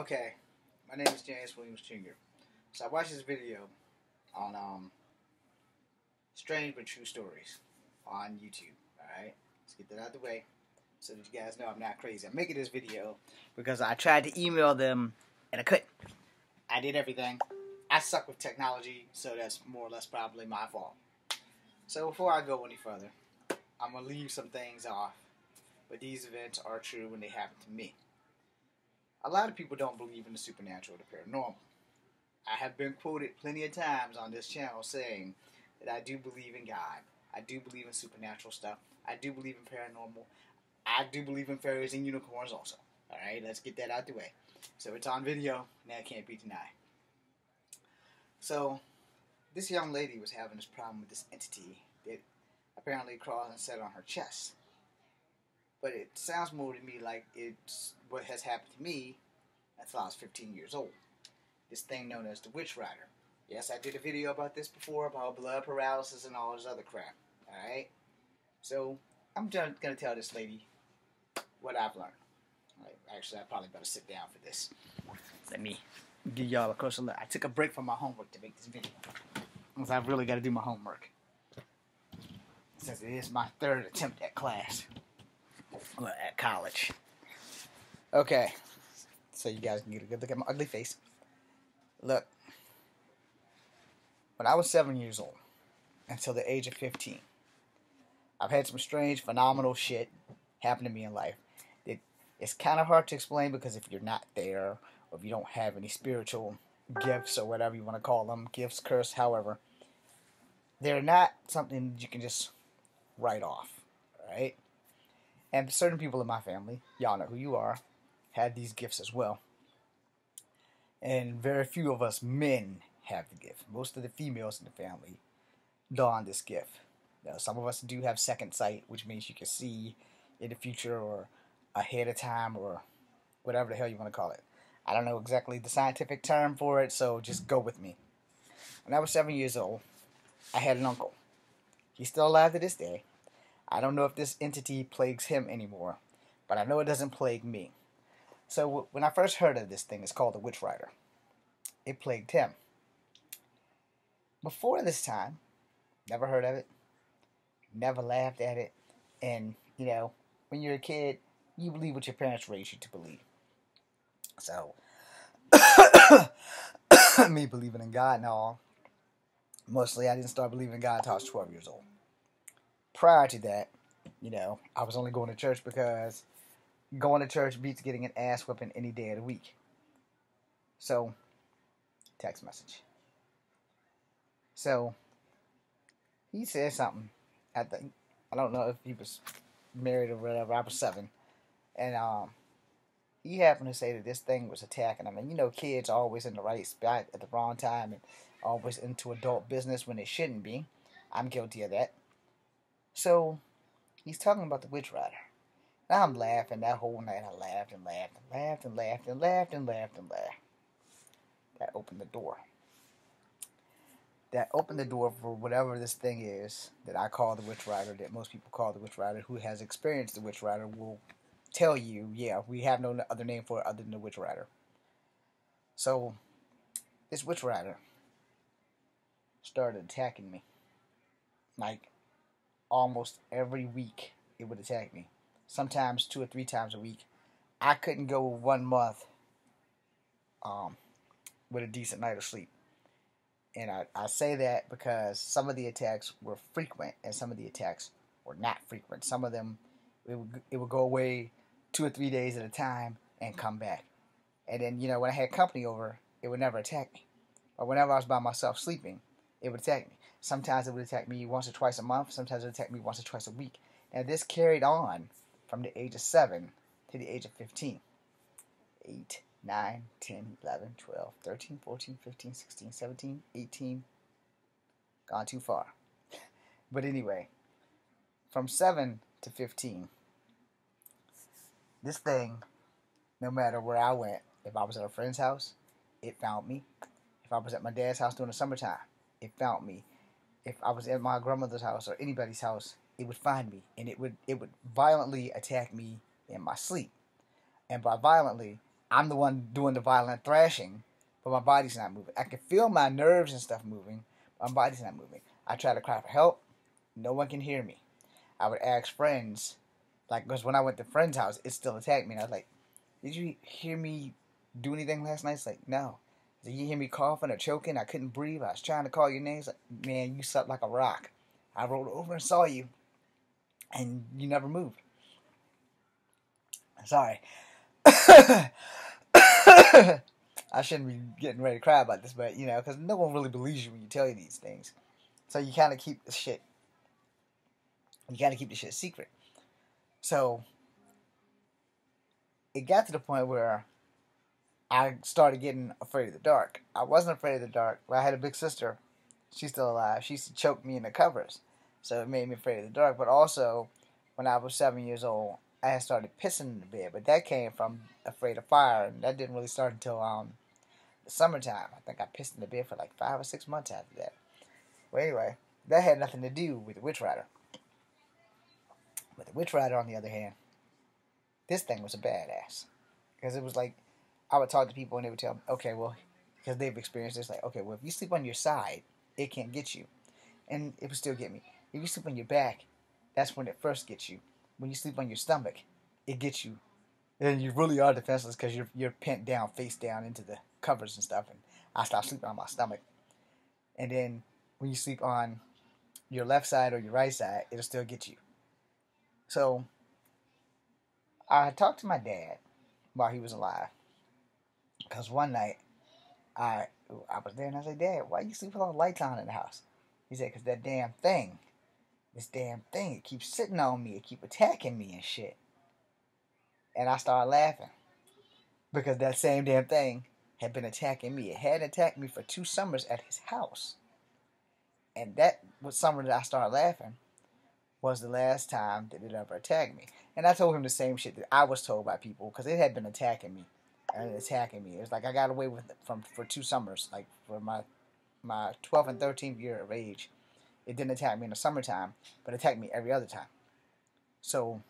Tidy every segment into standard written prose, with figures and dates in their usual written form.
Okay, my name is James Williams Jr. So I watched this video on strange but true stories on YouTube. Alright, let's get that out of the way so that you guys know I'm not crazy. I'm making this video because I tried to email them and I couldn't. I did everything. I suck with technology, so that's more or less probably my fault. So before I go any further, I'm going to leave some things off, but these events are true when they happen to me. A lot of people don't believe in the supernatural or the paranormal. I have been quoted plenty of times on this channel saying that I do believe in God. I do believe in supernatural stuff. I do believe in paranormal. I do believe in fairies and unicorns also. Alright, let's get that out the way. So it's on video, and that can't be denied. So, this young lady was having this problem with this entity that apparently crawled and sat on her chest. But it sounds more to me like it's what has happened to me until I was 15 years old. This thing known as the Witch Rider. Yes, I did a video about this before, about blood paralysis and all this other crap. Alright? So, I'm just going to tell this lady what I've learned. Actually, I probably better sit down for this. Let me give y'all a closer look. I took a break from my homework to make this video, because I've really got to do my homework, since it is my third attempt at class. Well, at college. Okay, so you guys can get a good look at my ugly face. Look, when I was 7 years old, until the age of 15, I've had some strange, phenomenal shit happen to me in life. It's kind of hard to explain because if you're not there, or if you don't have any spiritual gifts, or whatever you want to call them, gifts, curse, however, they're not something that you can just write off, right? And certain people in my family, y'all know who you are, had these gifts as well. And very few of us men have the gift. Most of the females in the family don this gift. Now, some of us do have second sight, which means you can see in the future or ahead of time or whatever the hell you want to call it. I don't know exactly the scientific term for it, so just go with me. When I was 7 years old, I had an uncle. He's still alive to this day. I don't know if this entity plagues him anymore, but I know it doesn't plague me. So when I first heard of this thing, it's called the Witch Rider. It plagued him. Before this time, never heard of it, never laughed at it, and, you know, when you're a kid, you believe what your parents raised you to believe. So, me believing in God and all, mostly I didn't start believing in God until I was 12 years old. Prior to that, you know, I was only going to church because going to church beats getting an ass whipping any day of the week. So, text message. So, he said something. I don't know if he was married or whatever. I was 7. And he happened to say that this thing was attacking him. And you know, kids are always in the right spot at the wrong time and always into adult business when they shouldn't be. I'm guilty of that. So, he's talking about the Witch Rider. Now I'm laughing that whole night. I laughed and laughed and laughed and laughed and laughed and laughed and laughed. That opened the door. That opened the door for whatever this thing is that I call the Witch Rider, that most people call the Witch Rider. Who has experienced the Witch Rider will tell you, yeah, we have no other name for it other than the Witch Rider. So, this Witch Rider started attacking me. Like, almost every week it would attack me. Sometimes 2 or 3 times a week. I couldn't go 1 month with a decent night of sleep. And I say that because some of the attacks were frequent and some of the attacks were not frequent. Some of them, it would go away 2 or 3 days at a time and come back. And then, you know, when I had company over, it would never attack me. Or whenever I was by myself sleeping, it would attack me. Sometimes it would attack me once or twice a month. Sometimes it would attack me once or twice a week. And this carried on from the age of 7 to the age of 15. 8, 9, 10, 11, 12, 13, 14, 15, 16, 17, 18. Gone too far. But anyway, from 7 to 15, this thing, no matter where I went, if I was at a friend's house, it found me. If I was at my dad's house during the summertime, it found me. If I was at my grandmother's house or anybody's house, it would find me. And it would violently attack me in my sleep. And by violently, I'm the one doing the violent thrashing, but my body's not moving. I can feel my nerves and stuff moving, but my body's not moving. I try to cry for help. No one can hear me. I would ask friends, like, because when I went to friend's house, it still attacked me. And I was like, did you hear me do anything last night? It's like, no. Did you hear me coughing or choking? I couldn't breathe. I was trying to call your names. Like, man, you slept like a rock. I rolled over and saw you, and you never moved. Sorry. I shouldn't be getting ready to cry about this, but, you know, because no one really believes you when you tell you these things. So you kind of keep the shit. You got to keep the shit secret. So it got to the point where I started getting afraid of the dark. I wasn't afraid of the dark, but I had a big sister. She's still alive. She used to choke me in the covers. So it made me afraid of the dark. But also, when I was 7 years old, I had started pissing in the bed. But that came from afraid of fire. And that didn't really start until the summertime. I think I pissed in the bed for like 5 or 6 months after that. Well, anyway, that had nothing to do with the Witch Rider. But the Witch Rider, on the other hand, this thing was a badass. Because it was like, I would talk to people and they would tell me, okay, well, because they've experienced this, like, okay, well, if you sleep on your side, it can't get you. And it would still get me. If you sleep on your back, that's when it first gets you. When you sleep on your stomach, it gets you. And you really are defenseless because you're pent down, face down into the covers and stuff. And I stopped sleeping on my stomach. And then when you sleep on your left side or your right side, it'll still get you. So I talked to my dad while he was alive. Because one night, I was there and I said, Dad, why you sleep with all the lights on in the house? He said, because that damn thing, it keeps sitting on me. It keep attacking me and shit. And I started laughing. Because that same damn thing had been attacking me. It had attacked me for 2 summers at his house. And that was summer that I started laughing was the last time that it ever attacked me. And I told him the same shit that I was told by people because it had been attacking me. And attacking me. It was like I got away with it for 2 summers. Like for my 12th and 13th year of age. It didn't attack me in the summertime, but it attacked me every other time. So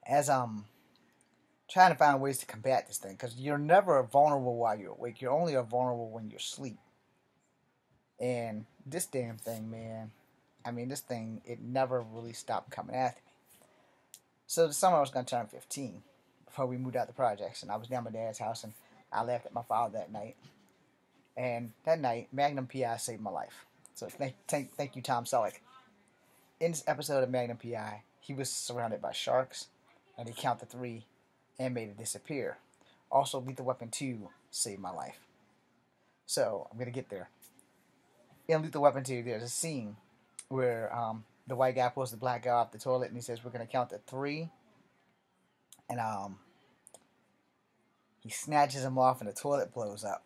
as I'm trying to find ways to combat this thing, because you're never vulnerable while you're awake. You're only vulnerable when you're asleep. And this damn thing, man, I mean, this thing, it never really stopped coming after me. So the summer I was going to turn 15 before we moved out the projects. And I was down at my dad's house, and I laughed at my father that night. And that night, Magnum P.I. saved my life. So thank you, Tom Selleck. In this episode of Magnum P.I., he was surrounded by sharks, and he counted 3 and made it disappear. Also, Lethal Weapon 2 saved my life. So, I'm going to get there. In Lethal Weapon 2, there's a scene where the white guy pulls the black guy off the toilet, and he says, we're going to count to 3. And he snatches him off, and the toilet blows up.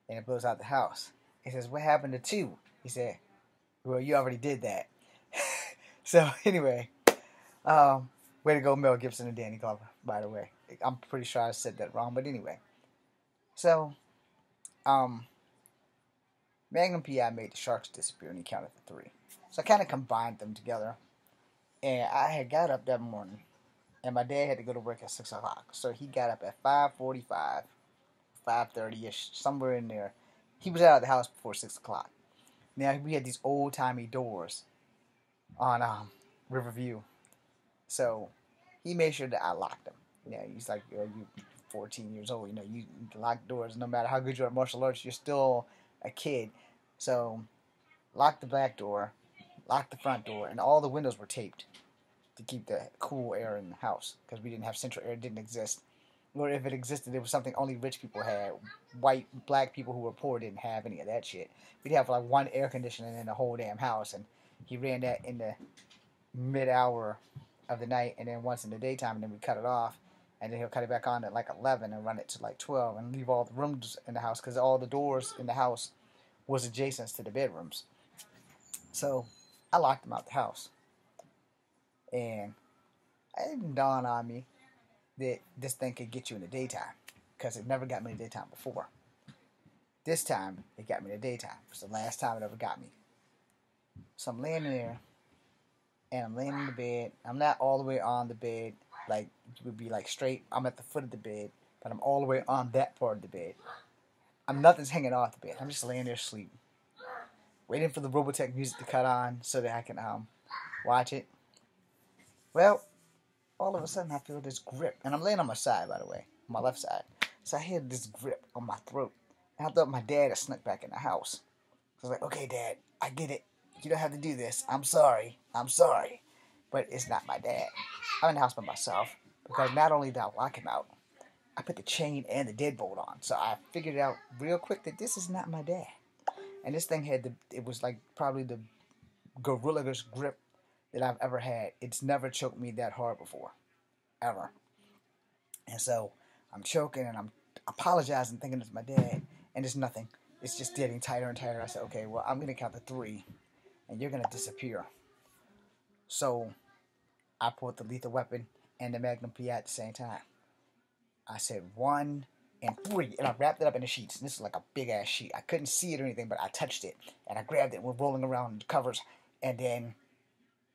And it blows out the house. He says, what happened to 2? He said, well, you already did that. So, anyway, way to go, Mel Gibson and Danny Glover, by the way. I'm pretty sure I said that wrong, but anyway. So, Magnum P.I. made the sharks disappear, and he counted to 3. So, I kind of combined them together. And I had got up that morning, and my dad had to go to work at 6 o'clock. So, he got up at 5:45, 5:30-ish, somewhere in there. He was out of the house before 6 o'clock. Now, we had these old-timey doors on Riverview. So, he made sure that I locked them. You know, he's like, you're 14 years old. You know, you lock doors. No matter how good you are at martial arts, you're still a kid. So, lock the back door, lock the front door, and all the windows were taped to keep the cool air in the house. Because we didn't have central air. It didn't exist. Or if it existed, it was something only rich people had. White, black people who were poor didn't have any of that shit. We'd have like 1 air conditioner in the whole damn house, and he ran that in the mid-hour of the night, and then once in the daytime, and then we cut it off, and then he'll cut it back on at like 11 and run it to like 12, and leave all the rooms in the house, because all the doors in the house was adjacent to the bedrooms. So, I locked him out the house. And it didn't dawn on me that this thing could get you in the daytime, because it never got me in the daytime before. This time, it got me in the daytime. It was the last time it ever got me. So I'm laying there, and I'm laying in the bed. I'm not all the way on the bed. Like, it would be like straight. I'm at the foot of the bed, but I'm all the way on that part of the bed. Nothing's hanging off the bed. I'm just laying there sleeping, waiting for the Robotech music to cut on so that I can watch it. Well, all of a sudden I feel this grip, and I'm laying on my side, by the way, on my left side. So I hear this grip on my throat, and I thought my dad had snuck back in the house. So I was like, okay, Dad, I get it. You don't have to do this. I'm sorry. I'm sorry. But it's not my dad. I'm in the house by myself because not only did I lock him out, I put the chain and the deadbolt on. So I figured out real quick that this is not my dad. And this thing had it was like probably the gorilla's grip that I've ever had. It's never choked me that hard before. Ever. And so I'm choking and I'm apologizing, thinking it's my dad. And it's nothing. It's just getting tighter and tighter. I said, okay, well, I'm going to count to 3. And you're going to disappear. So I pulled the lethal weapon and the Magnum PI at the same time. I said 1 and 3, and I wrapped it up in the sheets. And this is like a big ass sheet. I couldn't see it or anything, but I touched it and I grabbed it. And we're rolling around the covers, and then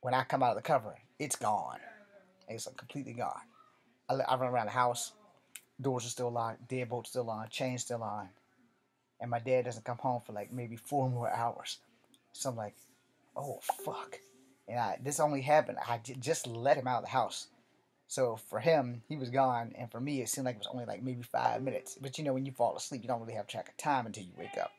when I come out of the cover, it's gone. It's like completely gone. I run around the house. Doors are still locked. Deadbolt's still on. Chain's still on. And my dad doesn't come home for like maybe 4 more hours. So I'm like, oh fuck. And this only happened. I just let him out of the house. So for him, he was gone, and for me, it seemed like it was only like maybe 5 minutes. But you know, when you fall asleep, you don't really have track of time until you wake up.